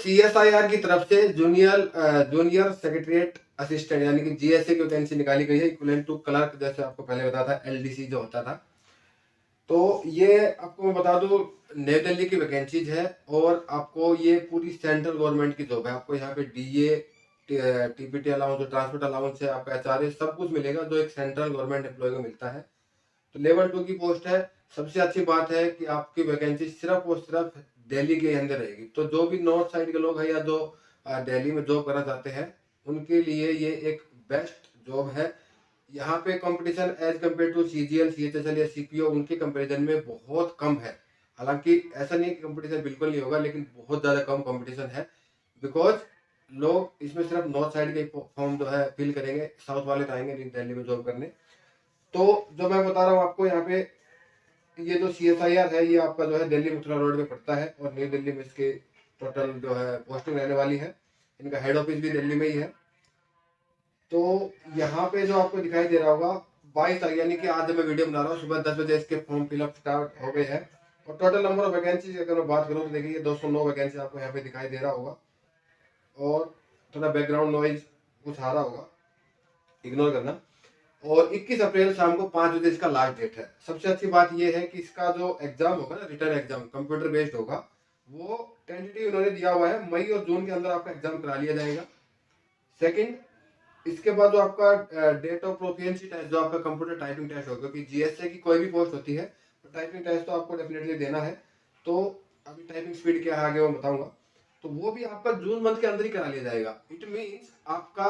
CSIR की तरफ से जूनियर सेक्रेटरीट असिस्टेंट यानी कि जीएसए की वैकेंसी निकाली गई है, इक्विवेलेंट टू क्लर्क, जैसे आपको पहले बताया था एलडीसी जो होता था। तो ये आपको मैं बता दूं नई दिल्ली की वैकेंसीज है, और आपको ये पूरी सेंट्रल गवर्नमेंट की जॉब है। आपको यहाँ पे DA, TPT allowance, transport allowance है, आपका एचआरए सब कुछ मिलेगा जो एक सेंट्रल गवर्नमेंट एम्प्लॉय को मिलता है। तो लेवल 2 की पोस्ट है। सबसे अच्छी बात है कि आपकी वैकेंसी सिर्फ और सिर्फ दिल्ली के अंदर रहेगी। तो जो भी नॉर्थ साइड के लोग हैं या जो दिल्ली में जॉब करना चाहते हैं, उनके लिए ये एक बेस्ट जॉब है। यहाँ पे competition as compare to CGL, CHSL या सीपीओ उनके कंपैरिजन में बहुत कम है। हालांकि ऐसा नहीं कि कंपटीशन बिल्कुल नहीं होगा, लेकिन बहुत ज़्यादा कम कंपटीशन है। बिकॉज लोग इसमें सिर्फ नॉर्थ साइड के फॉर्म जो है फिल करेंगे, साउथ वाले तो आएंगे नहीं दिल्ली में जॉब करने। तो जो मैं बता रहा हूँ आपको यहाँ पे, ये जो सीएसआईआर है ये आपका जो है दिल्ली मथुरा रोड में पड़ता है, और न्यू दिल्ली में इसके टोटल जो है पोस्टिंग रहने वाली है। इनका हेड ऑफिस भी दिल्ली में ही है। तो यहाँ पे जो आपको दिखाई दे रहा होगा 22 तारीख, यानी कि आज जब मैं वीडियो बना रहा हूँ सुबह 10 बजे इसके फॉर्म फिलअप स्टार्ट हो गए हैं। और टोटल नंबर ऑफ वैकेंसी अगर मैं बात करूँ तो देखिए 209 वैकेंसी आपको यहाँ पे दिखाई दे रहा होगा। और थोड़ा बैकग्राउंड नॉइज कुछ आ रहा होगा, इग्नोर करना। और 21 अप्रैल शाम को 5 बजे इसका लास्ट डेट है। सबसे अच्छी बात यह है कि इसका जो एग्जाम होगा ना, रिटर्न एग्जाम कंप्यूटर बेस्ड होगा। वो टेंटेटिव इन्होंने दिया हुआ है, मई और जून के अंदर आपका एग्जाम करा लिया जाएगा। सेकंड, इसके बाद जो आपका डेट ऑफ प्रोफिशिएंसी टेस्ट, जो आपका कंप्यूटर टाइपिंग टेस्ट होगा, क्योंकि जीएसए की कोई भी पोस्ट होती है तो टाइपिंग टेस्ट तो आपको डेफिनेटली देना है। तो अभी टाइपिंग स्पीड क्या है आगे वो बताऊंगा। तो वो भी आपका जून मंथ के अंदर ही करा लिया जाएगा। इट मीन्स आपका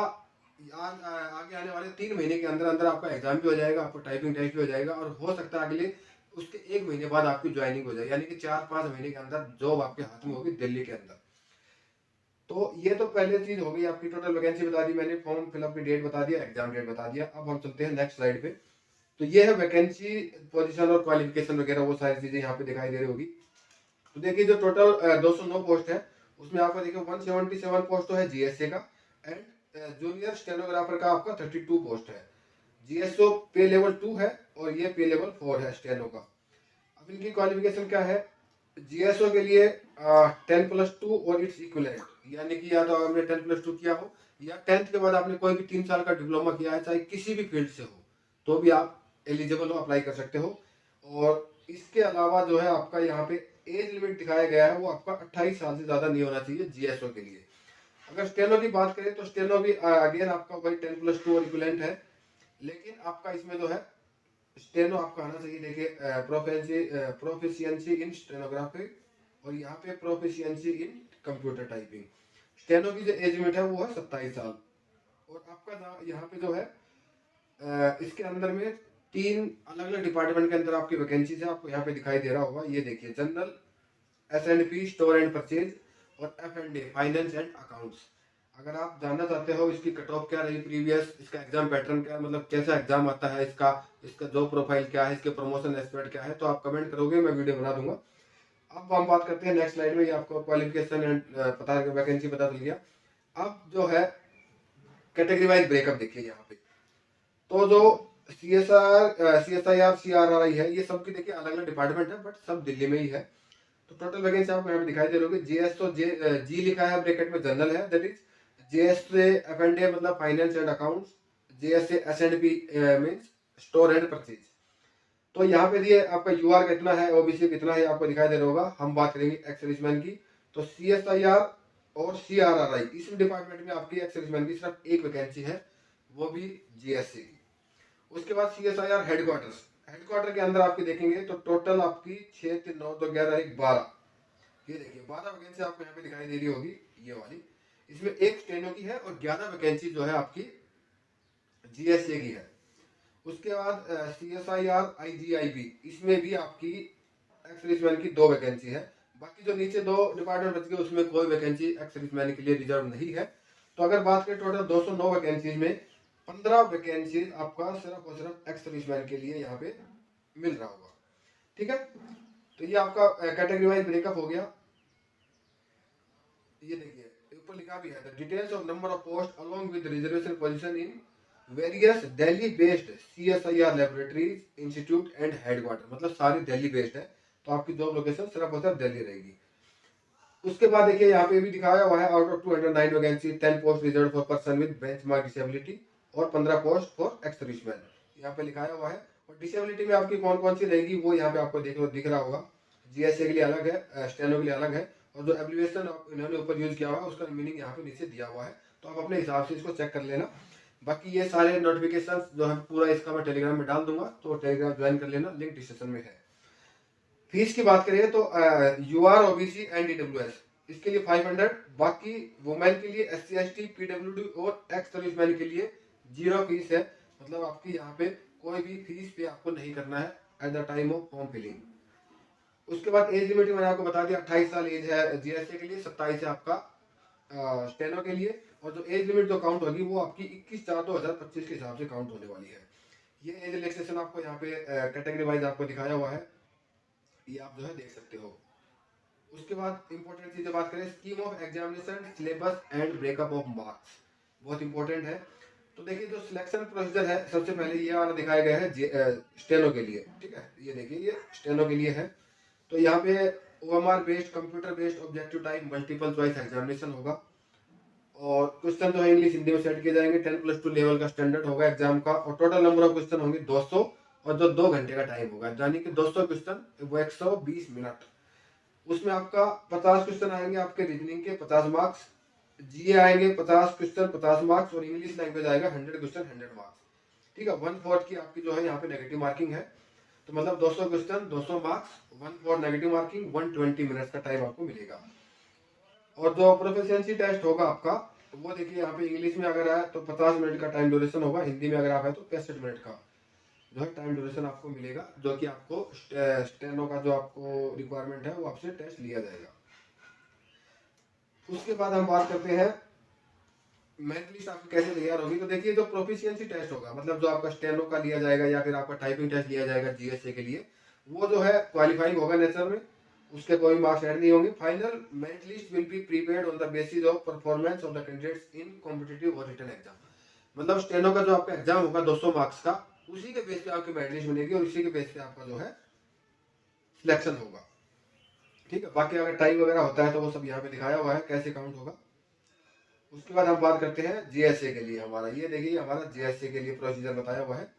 आगे आने वाले 3 महीने के अंदर अंदर आपका एग्जाम भी हो जाएगा, आपका टाइपिंग टेस्ट भी हो जाएगा, और हो सकता है अगले उसके 1 महीने बाद आपकी ज्वाइनिंग हो जाए, यानी कि 4-5 महीने के अंदर जॉब आपके हाथ में होगी दिल्ली के अंदर। तो ये तो पहले चीज हो गई आपकी, टोटल वैकेंसी बता दी मैंने, फॉर्म फिलअप की डेट बता दिया, एग्जाम डेट बता दिया। अब हम चलते हैं नेक्स्ट स्लाइड पे। तो ये है वैकेंसी, पोजीशन और क्वालिफिकेशन वगैरह वो सारी चीजें यहाँ पे दिखाई दे रही होगी। तो देखिए जो टोटल 209 पोस्ट है उसमें आपको देखिए 177 पोस्ट तो है जीएसए का, एंड जूनियर स्टेनोग्राफर का आपका 32 पोस्ट है। जीएसओ पे लेवल 2 है और ये पे लेवल 4 है स्टेनो का। अब इनकी क्वालिफिकेशन क्या है? जीएसओ के लिए 10+2 और इट्स इक्विवेलेंट, यानी कि या तो आपने 10+2 किया हो, या 10th के बाद आपने कोई भी 3 साल का डिप्लोमा किया है, चाहे किसी भी फील्ड से हो, तो भी आप एलिजिबल हो, अप्लाई कर सकते हो। और इसके अलावा जो है आपका यहाँ पे एज लिमिट दिखाया गया है, वो आपका 28 साल से ज़्यादा नहीं होना चाहिए जीएसओ के लिए। अगर स्टेनो की बात करें तो स्टेनो भी अगेन आपका वही 10+2 और इक्विवेलेंट है, लेकिन आपका इसमें जो है स्टेनो आपका आना चाहिए। देखिए प्रोफिशिएंसी इन स्टेनोग्राफी, और यहाँ पे प्रोफिशिएंसी इन कंप्यूटर टाइपिंग। स्टेनो की जो एज लिमिट है वो है 27 साल। और आपका यहाँ पे जो है इसके अंदर में 3 अलग अलग डिपार्टमेंट के अंदर आपकी वैकेंसीज है, आपको यहाँ पे दिखाई दे रहा होगा। ये देखिए जनरल, एस&पी स्टोर एंड परचेज, और F&A फाइनेंस एंड अकाउंट्स। अगर आप जानना चाहते हो इसकी कट ऑफ क्या रही प्रीवियस, इसका एग्जाम पैटर्न क्या है, मतलब कैसा एग्जाम आता है इसका, इसका जॉब प्रोफाइल क्या है, इसके प्रमोशन एस्पेक्ट क्या है, तो आप कमेंट करोगे, मैं वीडियो बना दूंगा। अब हम बात करते हैं नेक्स्ट स्लाइड में। ये आपको क्वालिफिकेशन एंड पता है, वैकेंसी पता चल गया। अब जो है कैटेगरी वाइज ब्रेकअप देखिए यहाँ पे। तो जो CSIR CRRI है, ये सब की देखिए अलग अलग डिपार्टमेंट है, बट सब दिल्ली में ही है। तो टोटल वैकेंसी आपको यहाँ पे दिखाई दे रही होगी। जीएसओ जी लिखा है ब्रैकेट में, जनरल है, दैट इज जीएसए F&A मतलब finance and accounts, GSA S&P means store and purchase. तो यहाँ पे दिए आपका यूआर कितना है, ओबीसी कितना है, आपको दिखाई दे रहा होगा। हम बात करेंगे एक्स सर्विसमैन की। तो CSIR और CRRI इस डिपार्टमेंट में आपकी एक्स सर्विसमैन की सिर्फ एक वैकेंसी है, वो भी जीएसए की। उसके बाद CSIR हेडक्वार्टर्स, हेडक्वार्टर के अंदर आपकी देखेंगे तो टोटल आपकी 6, 3, 9, 2, 11, 1, 12, ये देखिए 12 वैकेंसी आपको यहाँ पे दिखाई दे रही होगी, ये वाली। इसमें एक स्टेनो की है और 11 वैकेंसी जो है आपकी जीएसए की है। उसके बाद CSIR IGIB, इसमें भी आपकी एक्स सर्विसमैन की 2 वैकेंसी है। बाकी जो नीचे 2 डिपार्टमेंट बच गए उसमें कोई वैकेंसी एक्स सर्विसमैन के लिए रिजर्व नहीं है। तो अगर बात करें टोटल 209 वैकेंसीज में 15 वैकेंसीज आपका सिर्फ और सिर्फ एक्स सर्विसमैन के लिए यहाँ पे मिल रहा होगा। ठीक है, तो ये आपका कैटेगरी वाइज ब्रेकअप हो गया। ये देखिए ऊपर लिखा भी है, the details of number of post along with reservation position in various Delhi based CSIR laboratories, institute and headquarter, मतलब सारी दिल्ली बेस्ड है। तो आपकी जॉब लोकेशन सिर्फ और सिर्फ दिल्ली रहेगी। उसके बाद देखिए यहाँ पे भी दिखाया हुआ है, out of 209 vacancy 10 post reserve for person with benchmark disability और 15 पोस्ट फॉर एक्स सर्विसमैन, यहाँ पे लिखाया हुआ है। और डिसेबिलिटी में आपकी कौन कौन सी रहेगी वो यहाँ पे आपको दिख रहा होगा। जीएसए के लिए अलग है, स्टेनो के लिए अलग है, और जो एब्रिविएशन इन्होंने ऊपर यूज किया हुआ है उसका मीनिंग यहाँ पे नीचे दिया हुआ है, तो आप अपने हिसाब से इसको चेक कर लेना। बाकी ये सारे नोटिफिकेशन जो है पूरा इसका मैं टेलीग्राम में डाल दूंगा, तो टेलीग्राम ज्वाइन कर लेना, लिंक डिस्क्रिप्शन में है। फीस की बात करें तो यूआर ओबीसी एंड ईडब्ल्यूएस इसके लिए 500, बाकी वुमेन के लिए एससी एसटी पीडब्ल्यूडी और एक्स सर्विसमैन के लिए 0 फीस है। मतलब आपकी यहाँ पे कोई भी फीस पे आपको नहीं करना है at the time of form filling. उसके बाद एज लिमिट मैंने आपको बता दिया, 28 साल एज है जीएसए के लिए, 27 है आपका स्टेनो के लिए, और जो एज लिमिट जो काउंट होगी वो आपकी 21/4/2025 के हिसाब से काउंट होने वाली है। ये एज रिलैक्सेशन आपको यहाँ पे कैटेगरी वाइज आपको दिखाया हुआ है, ये आप जो है देख सकते हो। उसके बाद इंपॉर्टेंट चीजें बात करें, scheme of examination syllabus and breakup of marks, बहुत इंपॉर्टेंट है। तो देखिए जो सिलेक्शन प्रोसीजर है, सबसे पहले ये वाला दिखाया गया है स्टेनो के लिए, ठीक है, ये देखिए ये स्टेनो के लिए है। तो यहाँ पे OMR based computer based objective type multiple choice examination होगा, और क्वेश्चन जो है इंग्लिश हिंदी में सेट किए जाएंगे, 10+2 लेवल का स्टैंडर्ड होगा एग्जाम का, और टोटल नंबर ऑफ क्वेश्चन होंगे 200, और जो 2 घंटे का टाइम होगा, यानी कि 200 क्वेश्चन वो 120 मिनट। उसमें आपका 50 क्वेश्चन आएंगे आपके रीजनिंग के 50 मार्क्स, जीए आएंगे 50 क्वेश्चन 50 मार्क्स, और इंग्लिश लैंग्वेज आएगा 100 क्वेश्चन 100 मार्क्स। ठीक है, 1/4 की आपकी जो है यहाँ पे नेगेटिव मार्किंग है, तो मतलब 200 question 200 marks, 1/4 negative marking, 120 minutes का टाइम आपको मिलेगा। और जो प्रोफिशिएंसी टेस्ट होगा आपका, वो देखिए यहाँ पे इंग्लिश में अगर आए तो 50 मिनट का टाइम ड्यूरेशन होगा, हिंदी में अगर आप है तो 65 मिनट का जो है टाइम ड्यूरेशन आपको मिलेगा, जो कि आपको स्टेनो का जो आपको रिक्वायरमेंट है वो आपसे टेस्ट लिया जाएगा। उसके बाद हम बात करते हैं मेरिट लिस्ट आपकी कैसे तैयार होगी। तो देखिए जो प्रोफिशिएंसी टेस्ट होगा, मतलब जो आपका स्टेनो का लिया जाएगा या फिर आपका टाइपिंग टेस्ट लिया जाएगा जीएसए के लिए, वो जो है क्वालिफाइंग होगा नेचर में, उसके कोई मार्क्स ऐड नहीं होंगे। Final merit list will be prepared on the basis of performance of the candidates in competitive और रिटन एग्जाम। मतलब स्टेनो का जो आपका एग्जाम होगा 200 मार्क्स का, उसी के बेस पे आपकी मेरिट लिस्ट मिलेगी और उसी के बेस पे आपका जो है सिलेक्शन होगा। ठीक है, बाकी अगर टाइम वगैरह होता है तो वो सब यहाँ पे दिखाया हुआ है कैसे काउंट होगा। उसके बाद हम बात करते हैं जीएसए के लिए हमारा, ये देखिए हमारा जीएसए के लिए प्रोसीजर बताया हुआ है।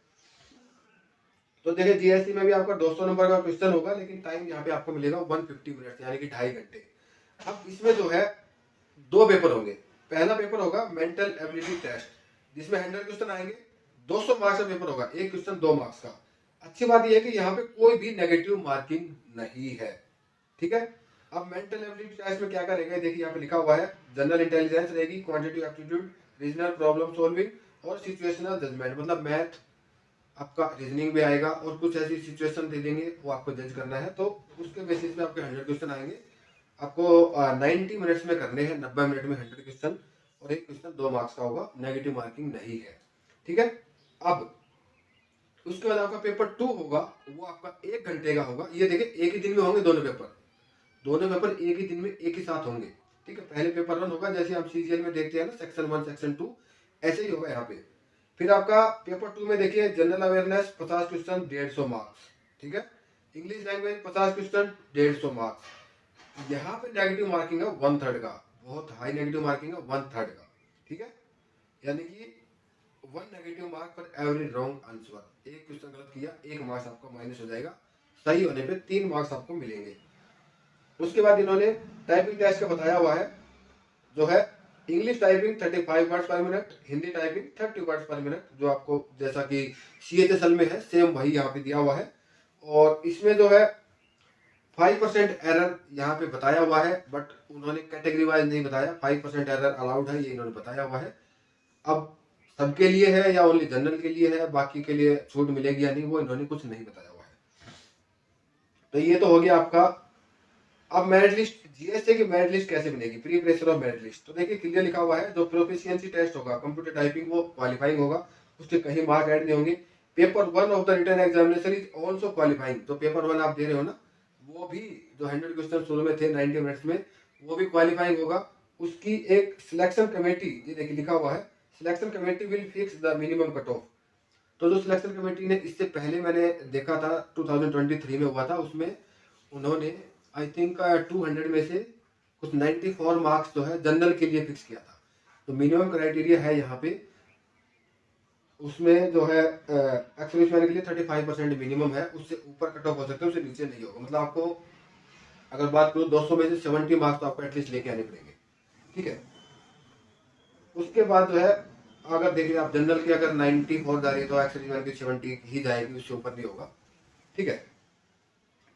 तो देखिए जीएसए में भी आपका 200 नंबर का क्वेश्चन होगा, लेकिन टाइम यहाँ पे आपको मिलेगा 150 मिनट, यानी कि 2.5 घंटे। अब इसमें जो है 2 पेपर होंगे। पहला पेपर होगा मेंटल एबिलिटी टेस्ट, जिसमें 100 क्वेश्चन आएंगे, 200 मार्क्स का पेपर होगा, एक क्वेश्चन 2 मार्क्स का। अच्छी बात यह है कि यहाँ पे कोई भी नेगेटिव मार्किंग नहीं है। ठीक है, अब मेंटल एबिलिटी टेस्ट में क्या करेगा, देखिए यहाँ पे लिखा हुआ है, जनरल इंटेलिजेंस रहेगी, quantitative aptitude, regional problem solving और सिचुएशनल जजमेंट, मतलब मैथ आपका रीजनिंग भी आएगा, और कुछ ऐसी सिचुएशन दे देंगे वो आपको जज करना है, तो उसके बेसिस पे आपके 100 क्वेश्चन आएंगे। आपको 90 मिनट्स में करने हैं, 90 मिनट में 100 क्वेश्चन, और एक क्वेश्चन 2 मार्क्स का होगा, नेगेटिव मार्किंग नहीं है। ठीक है, अब उसके बाद आपका पेपर 2 होगा, वो आपका 1 घंटे का होगा। ये देखिए एक ही दिन में होंगे दोनों पेपर, दोनों पेपर एक ही दिन में एक ही साथ होंगे। ठीक है, पहले पेपर 1 होगा, जैसे हम सीजीएल में देखते हैं ना, सेक्शन 1 सेक्शन 2, ऐसे ही होगा यहाँ पे। फिर आपका पेपर 2 में देखिए जनरल अवेयरनेस 50 क्वेश्चन 150 मार्क्स। ठीक है, इंग्लिश लैंग्वेज 50 क्वेश्चन 150 मार्क्स। यहाँ पे नेगेटिव मार्किंग है 1/3 का, बहुत हाई नेगेटिव मार्किंग है 1/3 का। ठीक है, यानी कि 1 नेगेटिव मार्क पर एवरी रॉन्ग आंसर, एक क्वेश्चन गलत किया 1 मार्क्स आपका माइनस हो जाएगा, सही होने पे 3 मार्क्स आपको मिलेंगे। उसके बाद इन्होंने टाइपिंग टेस्ट का बताया हुआ है, जो है इंग्लिश टाइपिंग 35 वर्ड्स पर मिनट, हिंदी टाइपिंग 30 वर्ड्स पर मिनट, जो आपको जैसा कि CHSL में है सेम वही यहाँ पे दिया हुआ है। और इसमें जो है 5% एरर यहाँ पे बताया हुआ है, बट उन्होंने कैटेगरी वाइज नहीं बताया, 5% एरर अलाउड है, ये इन्होंने बताया हुआ है। अब सबके लिए है या ओनली जनरल के लिए है, बाकी के लिए छूट मिलेगी या नहीं, वो इन्होंने कुछ नहीं बताया हुआ है। तो ये तो हो गया आपका। अब मेरिट लिस्ट, जीएसए की मेरिट लिस्ट कैसे बनेगी, प्रीपरेशन ऑफ मेरिट लिस्ट। तो देखिए क्लियर लिखा हुआ है, जो प्रोफिशिएंसी टेस्ट होगा कंप्यूटर टाइपिंग वो क्वालिफाइंग होगा, उसके कहीं मार्क ऐड नहीं होंगे। Paper 1 of the written examination is also qualifying, तो पेपर 1 आप दे रहे हो ना, वो भी जो 100 क्वेश्चन शुरू में थे 90 मिनट्स में, वो भी क्वालिफाइंग होगा। उसकी एक सिलेक्शन कमेटी, ये देखिए लिखा हुआ है, selection committee will fix the minimum cut off. तो जो सिलेक्शन कमेटी ने, इससे पहले मैंने देखा था 2023 में हुआ था, उसमें उन्होंने आई थिंक 200 में से कुछ 94 मार्क्स जो है जनरल के लिए फिक्स किया था। तो मिनिमम क्राइटेरिया है यहाँ पे, उसमें जो है एक्स के लिए 35% मिनिमम है, उससे ऊपर कट ऑफ हो सकता है, उससे नीचे नहीं होगा। मतलब आपको अगर बात करूँ 200 में से 70 मार्क्स तो आपको एटलीस्ट लेके आने पड़ेंगे, ठीक है। उसके बाद जो है अगर देखिए आप जनरल की अगर 94 जा रही है तो एक्स की 70 ही जाएगी, उससे ऊपर नहीं होगा, ठीक है।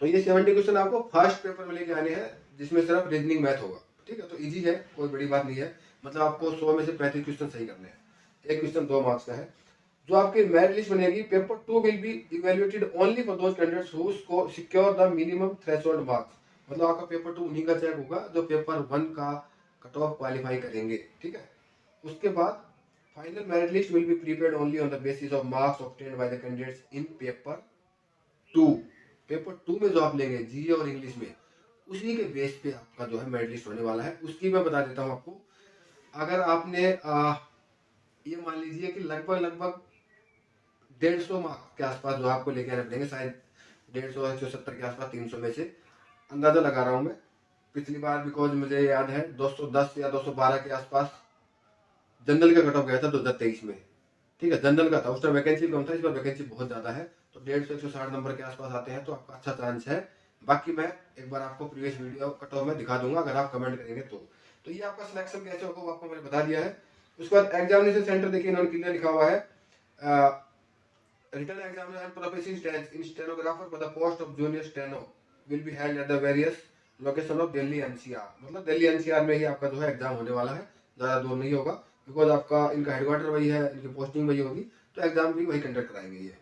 तो ये 70 क्वेश्चन आपको फर्स्ट पेपर में लेके आने हैं, जिसमें सिर्फ रीजनिंग मैथ होगा, ठीक है। तो इजी है, कोई बड़ी बात नहीं है। मतलब आपको 100 में से 35 क्वेश्चन सही करने हैं, एक क्वेश्चन 2 मार्क्स का है। जो आपकी मेरिट लिस्ट बनेगी, paper 2 will be evaluated only for those candidates who score secure the minimum threshold marks. मतलब आपका पेपर 2 उन्हीं का चेक होगा जो पेपर 1 का कट ऑफ क्वालिफाई करेंगे, ठीक है। उसके बाद final merit list will be prepared only on the basis of marks obtained by the candidates in paper 2। Paper 2 में जो आप लेंगे जीए और इंग्लिश में, उसी के बेस पे आपका जो है मेरिट लिस्ट होने वाला है। उसकी मैं बता देता हूँ आपको। अगर आपने ये मान लीजिए कि लगभग 150 मार्क्स के आसपास जो आपको लेके आने पड़ेंगे, शायद 150 170 के आसपास, 300 में से अंदाजा लगा रहा हूँ मैं। पिछली बार बिकॉज मुझे याद है 210 या 212 के आसपास जनरल का कट ऑफ गया था 2023 में, ठीक है। जनरल का था, उस टाइम वैकेंसी कम था, इस बार वैकेंसी बहुत ज्यादा है, तो 150 160 नंबर के आसपास आते हैं तो आपका अच्छा चांस है। बाकी मैं एक बार आपको प्रीवियस वीडियो कट ऑफ में दिखा दूंगा अगर आप कमेंट करेंगे तो ये आपका सिलेक्शन कैसे होगा वो आपको मैंने बता दिया है। उसके बाद एग्जामिनेशन सेंटर देखिए इन्होंने क्लियर लिखा हुआ है, written examination and professional in stenographer for the post of junior steno will be held at the various location of Delhi NCR। मतलब दिल्ली NCR में ही आपका जो है एग्जाम होने वाला है, ज़्यादा दूर नहीं होगा, बिकॉज आपका इनका हेडक्वार्टर वही है, इनकी पोस्टिंग वही होगी, तो एग्जाम भी वही कंडक्ट कराएंगे ये।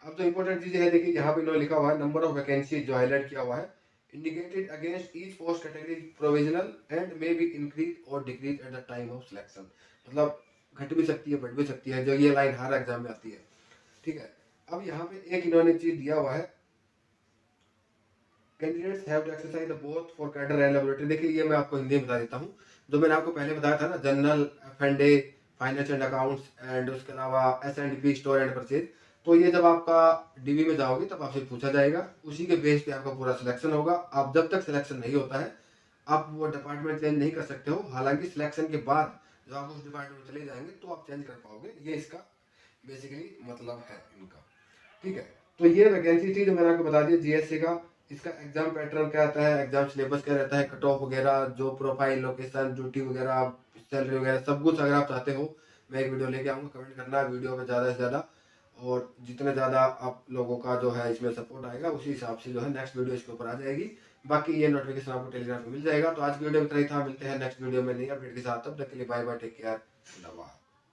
अब जो इंपॉर्टेंट चीज़ें है देखिए यहाँ पे इन्होंने लिखा हुआ है नंबर ऑफ वैकेंसी जो हाईलाइट किया हुआ है, indicated against each post category provisional and may be increase और decrease at the time of selection. मतलब घट भी सकती है, बढ़ भी सकती है, जो ये लाइन हर एग्जाम में आती है, ठीक है। अब यहाँ पे एक इन्होंने चीज दिया हुआ है, candidates have to exercise the both for cadre and laboratory. देखिए ये मैं आपको हिंदी में बता देता हूँ, जो मैंने आपको पहले बताया था ना, जनरल, एफ&ए, फाइनेंस एंड अकाउंट्स एंड उसके अलावा एस&पी, स्टोर एंड परचेज। तो ये जब आपका डीबी में जाओगे तब आपसे पूछा जाएगा, उसी के बेस पे आपका पूरा सिलेक्शन होगा। आप जब तक सिलेक्शन नहीं होता है आप वो डिपार्टमेंट चेंज नहीं कर सकते हो, हालांकि सिलेक्शन के बाद जब आप उस डिपार्टमेंट में चले जाएंगे तो आप चेंज कर पाओगे, ये इसका बेसिकली मतलब है इनका, ठीक है। तो ये वैकेंसी थी जो मैंने आपको बता दिया जीएससी का। इसका एग्जाम पैटर्न क्या आता है, एग्जाम सिलेबस क्या रहता है, कट ऑफ वगैरह, जो प्रोफाइल, लोकेशन, ड्यूटी वगैरह, सैलरी वगैरह सब कुछ अगर आप चाहते हो मैं एक वीडियो लेके आऊँगा। कमेंट करना वीडियो में ज़्यादा से ज़्यादा, और जितना ज़्यादा आप लोगों का जो है इसमें सपोर्ट आएगा उसी हिसाब से जो है नेक्स्ट वीडियो इसके ऊपर आ जाएगी। बाकी ये नोटिफिकेशन आपको टेलीग्राम पे मिल जाएगा। तो आज की वीडियो में इतना ही था, मिलते हैं नेक्स्ट वीडियो में नई अपडेट के साथ, तब तक के लिए बाय बाय, टेक केयर, धन्यवाद।